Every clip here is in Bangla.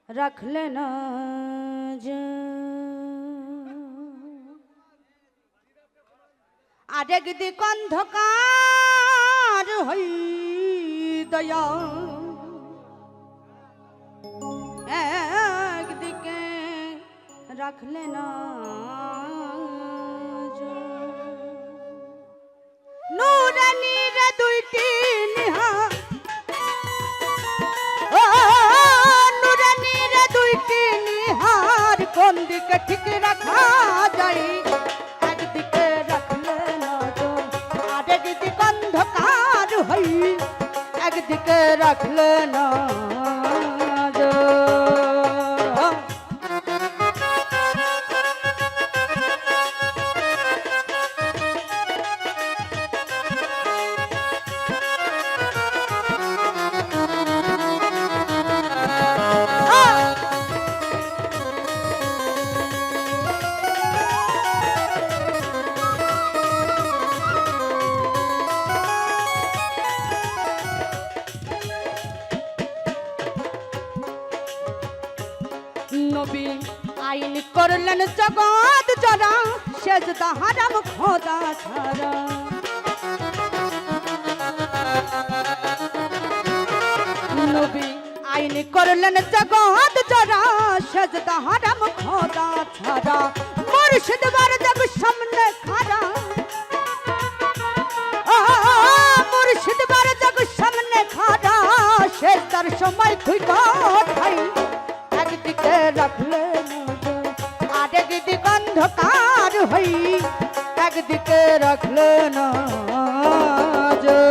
রাখলে না আরেক দিক অন্ধকার হই দয়া একদিকে রাখলে না নুরানির দুইটি নিহার নুরানির দুইটি নিহার কোন দিকে ঠিক রাখা যায় একদিকে রাখলে নজর আরেক দিক অন্ধকার হই একদিকে রাখলে না নবী আইন করলেন জগৎ জরা সেজদা হারাম খোদা ছাড়া নবী আইন করলেন জগৎ জরা সেজদা হারাম খোদা ছাড়া মুর্শিদ বারদাব সামনে খাড়া মুর্শিদ বারদাব সামনে খাড়া সে তার সময় খুঁজা ঠাই একদিকে রাখলে নজর আরেক দিক অন্ধকার হই একদিকে রাখলে নজর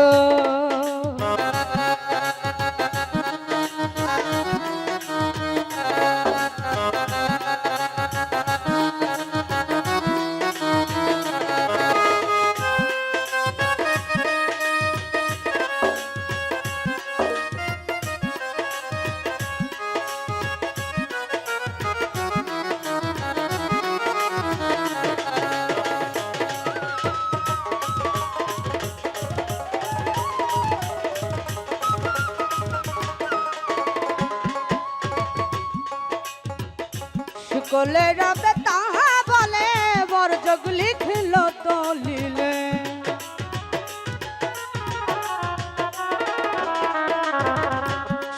সকলে রবে তাহা বলে বরযোগ লিখিল তো লিলে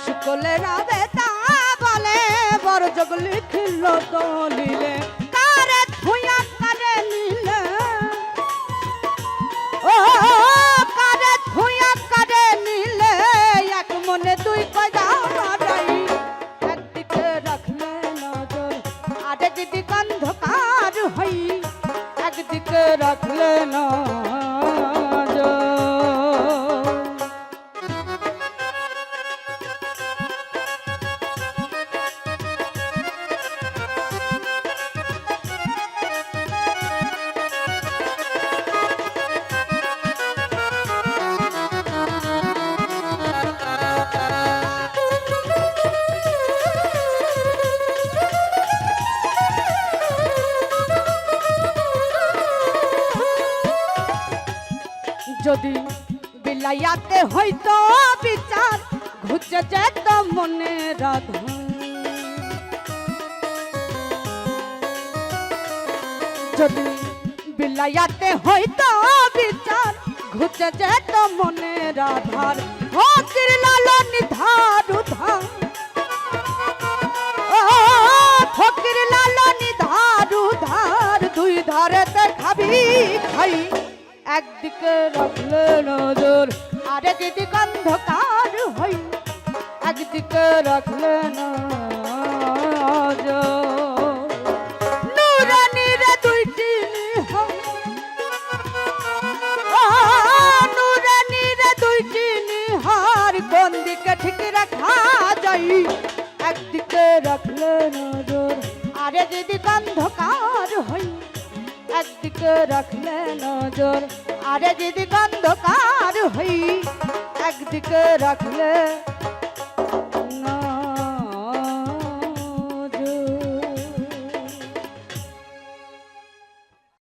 সকলে রবে তাহা বলে বরযোগ লিখিল তো লিলে কারে ধুইয়া কারে নিলে ও কারে ধুইয়া কারে নিলে এক মনে দুই কয়দা মারাই একদিকে রাখলে একদিক অন্ধকার হই একদিকে রাখলে না যদি বিলাইয়াতে হইতো বিচার ঘুচে যেত মনে রাধা যদি বিলাইয়াতে হইতো বিচার ঘুচে যেত মনে রাধার ফকির লালন ধার উধার ফকির লালন ধার উধার দুই ধারেতে খাবি খাই একদিকে রাখলে নজর আরেক দিক অন্ধকার হই একদিকে রাখলে নজর নুরানির দুইটি নুরানির দুইটি নিহার কোন দিকে ঠিক রাখা যায় একদিকে রাখলে নজর আরেক দিক অন্ধকার হই একদিকে রাখলে নজর আরেক দিক অন্ধকার হই একদিকে রাখলে